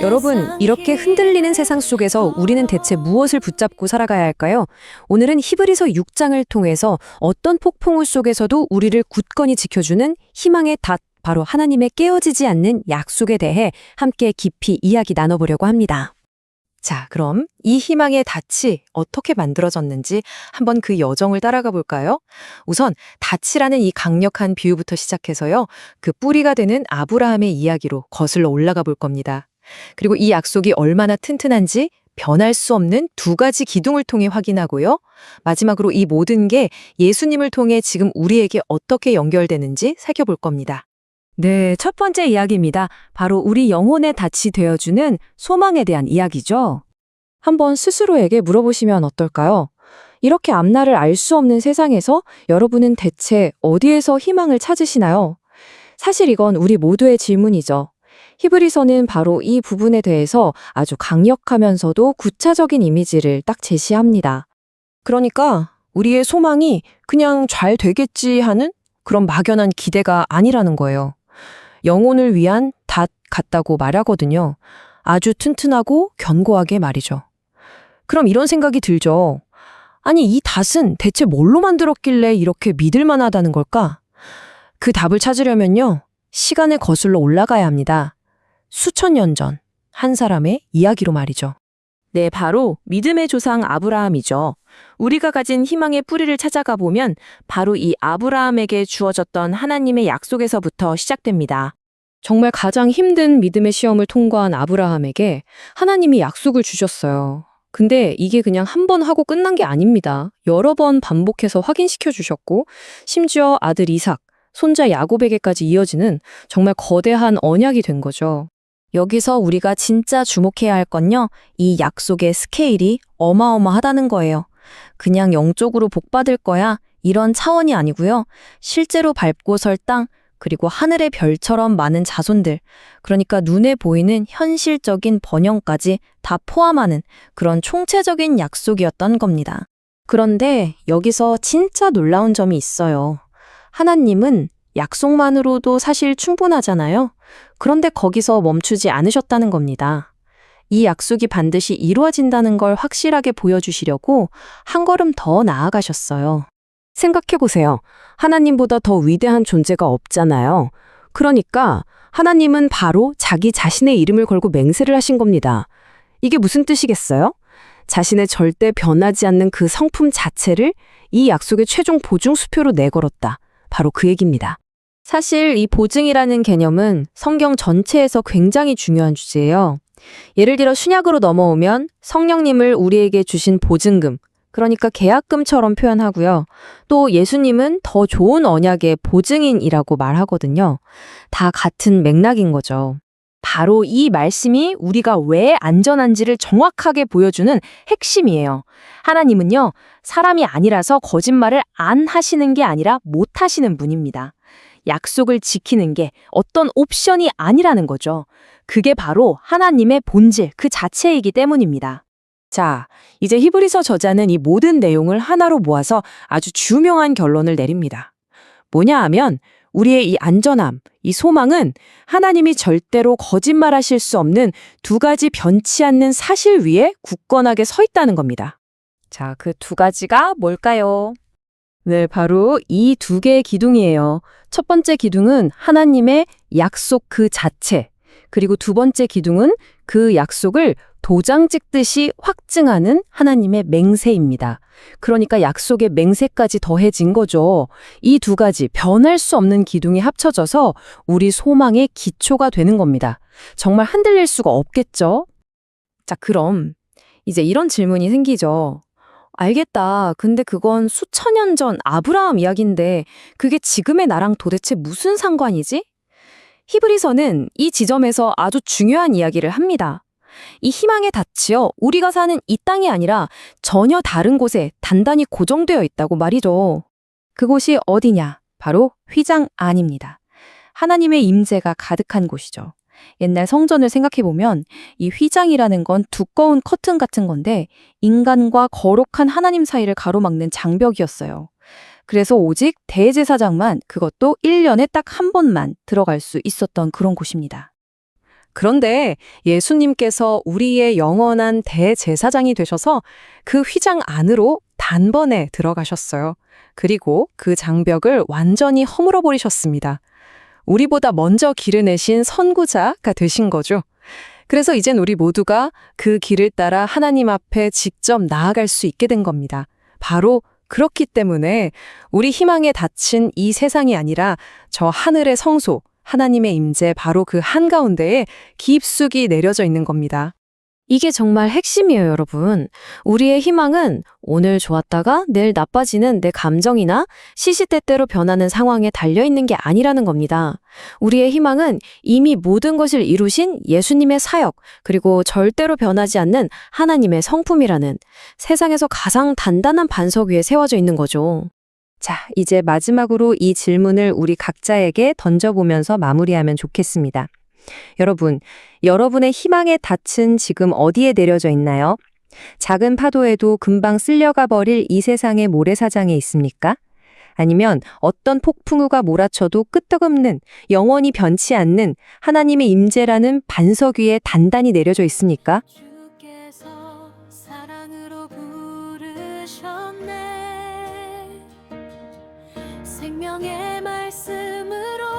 여러분, 이렇게 흔들리는 세상 속에서 우리는 대체 무엇을 붙잡고 살아가야 할까요? 오늘은 히브리서 6장을 통해서 어떤 폭풍우 속에서도 우리를 굳건히 지켜주는 희망의 닷, 바로 하나님의 깨어지지 않는 약속에 대해 함께 깊이 이야기 나눠보려고 합니다. 자, 그럼 이 희망의 닻이 어떻게 만들어졌는지 한번 그 여정을 따라가 볼까요? 우선 닻이라는 이 강력한 비유부터 시작해서요. 그 뿌리가 되는 아브라함의 이야기로 거슬러 올라가 볼 겁니다. 그리고 이 약속이 얼마나 튼튼한지 변할 수 없는 두 가지 기둥을 통해 확인하고요. 마지막으로 이 모든 게 예수님을 통해 지금 우리에게 어떻게 연결되는지 살펴볼 겁니다. 네, 첫 번째 이야기입니다. 바로 우리 영혼의 닻이 되어주는 소망에 대한 이야기죠. 한번 스스로에게 물어보시면 어떨까요? 이렇게 앞날을 알 수 없는 세상에서 여러분은 대체 어디에서 희망을 찾으시나요? 사실 이건 우리 모두의 질문이죠. 히브리서는 바로 이 부분에 대해서 아주 강력하면서도 구체적인 이미지를 딱 제시합니다. 그러니까 우리의 소망이 그냥 잘 되겠지 하는 그런 막연한 기대가 아니라는 거예요. 영혼을 위한 닷 같다고 말하거든요. 아주 튼튼하고 견고하게 말이죠. 그럼 이런 생각이 들죠. 아니, 이 닷은 대체 뭘로 만들었길래 이렇게 믿을 만하다는 걸까? 그 답을 찾으려면요, 시간을 거슬러 올라가야 합니다. 수천 년 전 한 사람의 이야기로 말이죠. 네, 바로 믿음의 조상 아브라함이죠. 우리가 가진 희망의 뿌리를 찾아가 보면 바로 이 아브라함에게 주어졌던 하나님의 약속에서부터 시작됩니다. 정말 가장 힘든 믿음의 시험을 통과한 아브라함에게 하나님이 약속을 주셨어요. 근데 이게 그냥 한 번 하고 끝난 게 아닙니다. 여러 번 반복해서 확인시켜 주셨고, 심지어 아들 이삭, 손자 야곱에게까지 이어지는 정말 거대한 언약이 된 거죠. 여기서 우리가 진짜 주목해야 할 건요, 이 약속의 스케일이 어마어마하다는 거예요. 그냥 영적으로 복받을 거야, 이런 차원이 아니고요. 실제로 밟고 설 땅, 그리고 하늘의 별처럼 많은 자손들, 그러니까 눈에 보이는 현실적인 번영까지 다 포함하는 그런 총체적인 약속이었던 겁니다. 그런데 여기서 진짜 놀라운 점이 있어요. 하나님은 약속만으로도 사실 충분하잖아요. 그런데 거기서 멈추지 않으셨다는 겁니다. 이 약속이 반드시 이루어진다는 걸 확실하게 보여주시려고 한 걸음 더 나아가셨어요. 생각해보세요. 하나님보다 더 위대한 존재가 없잖아요. 그러니까 하나님은 바로 자기 자신의 이름을 걸고 맹세를 하신 겁니다. 이게 무슨 뜻이겠어요? 자신의 절대 변하지 않는 그 성품 자체를 이 약속의 최종 보증수표로 내걸었다. 바로 그 얘기입니다. 사실 이 보증이라는 개념은 성경 전체에서 굉장히 중요한 주제예요. 예를 들어 신약으로 넘어오면 성령님을 우리에게 주신 보증금, 그러니까 계약금처럼 표현하고요. 또 예수님은 더 좋은 언약의 보증인이라고 말하거든요. 다 같은 맥락인 거죠. 바로 이 말씀이 우리가 왜 안전한지를 정확하게 보여주는 핵심이에요. 하나님은요, 사람이 아니라서 거짓말을 안 하시는 게 아니라 못 하시는 분입니다. 약속을 지키는 게 어떤 옵션이 아니라는 거죠. 그게 바로 하나님의 본질 그 자체이기 때문입니다. 자, 이제 히브리서 저자는 이 모든 내용을 하나로 모아서 아주 중요한 결론을 내립니다. 뭐냐 하면 우리의 이 안전함, 이 소망은 하나님이 절대로 거짓말하실 수 없는 두 가지 변치 않는 사실 위에 굳건하게 서 있다는 겁니다. 자, 그 두 가지가 뭘까요? 네, 바로 이 두 개의 기둥이에요. 첫 번째 기둥은 하나님의 약속 그 자체, 그리고 두 번째 기둥은 그 약속을 도장 찍듯이 확증하는 하나님의 맹세입니다. 그러니까 약속의 맹세까지 더해진 거죠. 이 두 가지 변할 수 없는 기둥이 합쳐져서 우리 소망의 기초가 되는 겁니다. 정말 흔들릴 수가 없겠죠? 자, 그럼 이제 이런 질문이 생기죠. 알겠다. 근데 그건 수천 년 전 아브라함 이야기인데 그게 지금의 나랑 도대체 무슨 상관이지? 히브리서는 이 지점에서 아주 중요한 이야기를 합니다. 이 희망의 닻이요, 우리가 사는 이 땅이 아니라 전혀 다른 곳에 단단히 고정되어 있다고 말이죠. 그곳이 어디냐? 바로 휘장 안입니다. 하나님의 임재가 가득한 곳이죠. 옛날 성전을 생각해보면 이 휘장이라는 건 두꺼운 커튼 같은 건데 인간과 거룩한 하나님 사이를 가로막는 장벽이었어요. 그래서 오직 대제사장만, 그것도 1년에 딱 한 번만 들어갈 수 있었던 그런 곳입니다. 그런데 예수님께서 우리의 영원한 대제사장이 되셔서 그 휘장 안으로 단번에 들어가셨어요. 그리고 그 장벽을 완전히 허물어 버리셨습니다. 우리보다 먼저 길을 내신 선구자가 되신 거죠. 그래서 이젠 우리 모두가 그 길을 따라 하나님 앞에 직접 나아갈 수 있게 된 겁니다. 바로 그렇기 때문에 우리 희망에 닫힌 이 세상이 아니라 저 하늘의 성소, 하나님의 임재 바로 그 한가운데에 깊숙이 내려져 있는 겁니다. 이게 정말 핵심이에요, 여러분. 우리의 희망은 오늘 좋았다가 내일 나빠지는 내 감정이나 시시때때로 변하는 상황에 달려있는 게 아니라는 겁니다. 우리의 희망은 이미 모든 것을 이루신 예수님의 사역, 그리고 절대로 변하지 않는 하나님의 성품이라는 세상에서 가장 단단한 반석 위에 세워져 있는 거죠. 자, 이제 마지막으로 이 질문을 우리 각자에게 던져보면서 마무리하면 좋겠습니다. 여러분, 여러분의 희망의 닻은 지금 어디에 내려져 있나요? 작은 파도에도 금방 쓸려가 버릴 이 세상의 모래사장에 있습니까? 아니면 어떤 폭풍우가 몰아쳐도 끄떡없는, 영원히 변치 않는 하나님의 임재라는 반석 위에 단단히 내려져 있습니까? 주께서 사랑으로 부르셨네 생명의 말씀으로